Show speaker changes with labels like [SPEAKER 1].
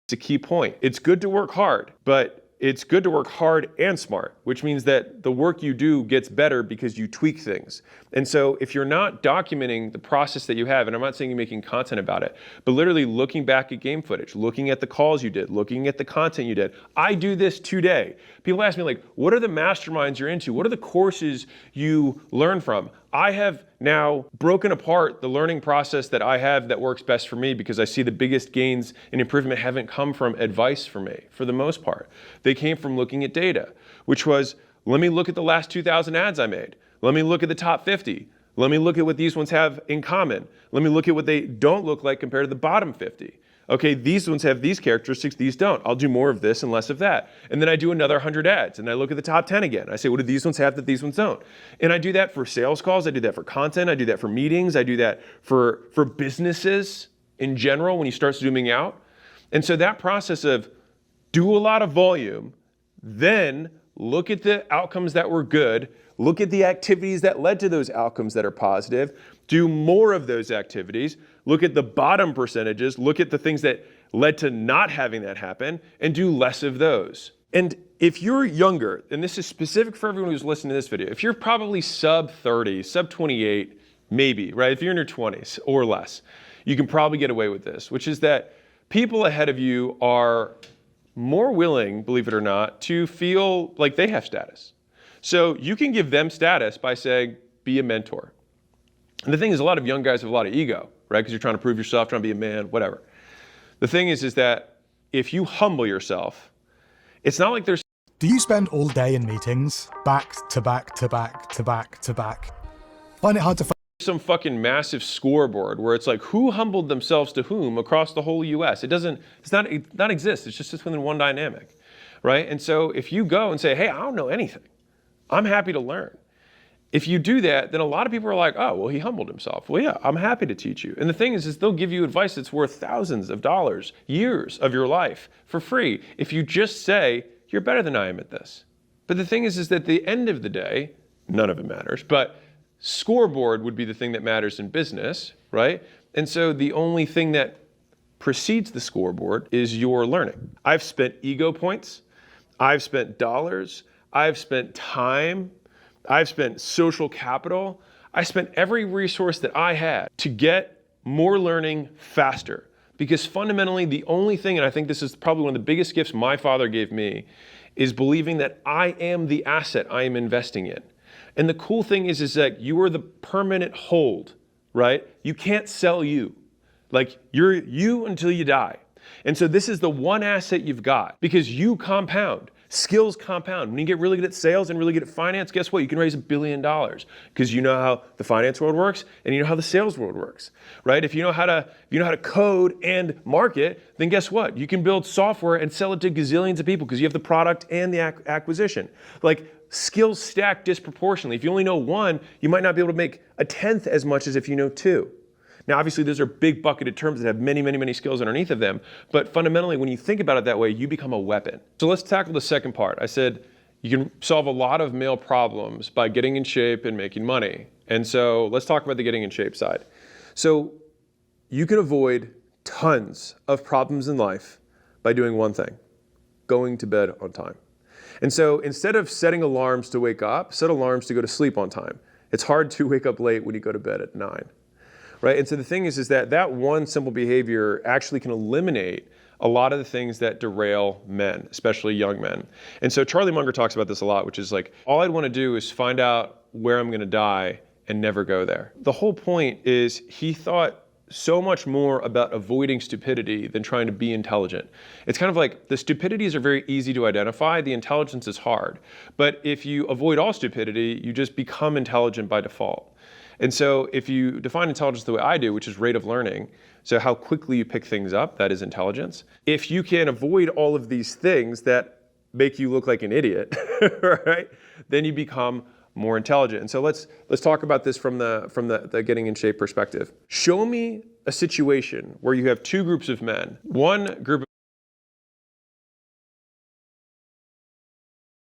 [SPEAKER 1] It's a key point. It's good to work hard, but it's good to work hard and smart, which means that the work you do gets better because you tweak things. And so if you're not documenting the process that you have, and I'm not saying you're making content about it, but literally looking back at game footage, looking at the calls you did, looking at the content you did. I do this today. People ask me like, what are the masterminds you're into? What are the courses you learn from? I have now broken apart the learning process that I have that works best for me because I see the biggest gains and improvement haven't come from advice for me, for the most part. They came from looking at data, which was, let me look at the last 2,000 ads I made. Let me look at the top 50. Let me look at what these ones have in common. Let me look at what they don't look like compared to the bottom 50. Okay, these ones have these characteristics, these don't. I'll do more of this and less of that. And then I do another 100 ads and I look at the top 10 again. I say, what do these ones have that these ones don't? And I do that for sales calls, I do that for content, I do that for meetings, I do that for businesses in general when you start zooming out. And so that process of do a lot of volume, then look at the outcomes that were good, look at the activities that led to those outcomes that are positive, do more of those activities, look at the bottom percentages, look at the things that led to not having that happen, and do less of those. And if you're younger, and this is specific for everyone who's listening to this video, if you're probably sub 30, sub 28, maybe, right? If you're in your 20s or less, you can probably get away with this, which is that people ahead of you are more willing, believe it or not, to feel like they have status. So you can give them status by saying, be a mentor. And the thing is, a lot of young guys have a lot of ego, right? Because you're trying to prove yourself, trying to be a man, whatever. The thing is that if you humble yourself, it's not like there's...
[SPEAKER 2] Do you spend all day in meetings, back to back to back to back to back? Find it hard to...
[SPEAKER 1] some fucking massive scoreboard where it's like who humbled themselves to whom across the whole US. It's not exist. It's just within one dynamic, right? And so if you go and say, hey, I don't know anything, I'm happy to learn. If you do that, then a lot of people are like, oh, well, he humbled himself. Well, yeah, I'm happy to teach you. And the thing is they'll give you advice that's worth thousands of dollars, years of your life for free if you just say, you're better than I am at this. But the thing is that at the end of the day, none of it matters, but scoreboard would be the thing that matters in business, right? And so the only thing that precedes the scoreboard is your learning. I've spent ego points, I've spent dollars, I've spent time, I've spent social capital. I spent every resource that I had to get more learning faster. Because fundamentally, the only thing, and I think this is probably one of the biggest gifts my father gave me, is believing that I am the asset I am investing in. And the cool thing is that you are the permanent hold, right? You can't sell you. Like, you're you until you die. And so this is the one asset you've got because you compound. Skills compound. When you get really good at sales and really good at finance, guess what? You can raise $1 billion because you know how the finance world works and you know how the sales world works, right? If you know how to code and market, then guess what? You can build software and sell it to gazillions of people because you have the product and the acquisition. Like, skills stack disproportionately. If you only know one, you might not be able to make 1/10 as much as if you know two. Now, obviously, those are big bucketed terms that have many, many, many skills underneath of them. But fundamentally, when you think about it that way, you become a weapon. So let's tackle the second part. I said you can solve a lot of male problems by getting in shape and making money. And so let's talk about the getting in shape side. So you can avoid tons of problems in life by doing one thing: going to bed on time. And so instead of setting alarms to wake up, set alarms to go to sleep on time. It's hard to wake up late when you go to bed at 9. Right? And so the thing is that one simple behavior actually can eliminate a lot of the things that derail men, especially young men. And so Charlie Munger talks about this a lot, which is like, all I'd want to do is find out where I'm going to die and never go there. The whole point is he thought so much more about avoiding stupidity than trying to be intelligent. It's kind of like the stupidities are very easy to identify, the intelligence is hard. But if you avoid all stupidity, you just become intelligent by default. And so if you define intelligence the way I do, which is rate of learning, so how quickly you pick things up, that is intelligence. If you can avoid all of these things that make you look like an idiot, right, then you become more intelligent. And so let's talk about this from the getting in shape perspective. Show me a situation where you have two groups of men. One group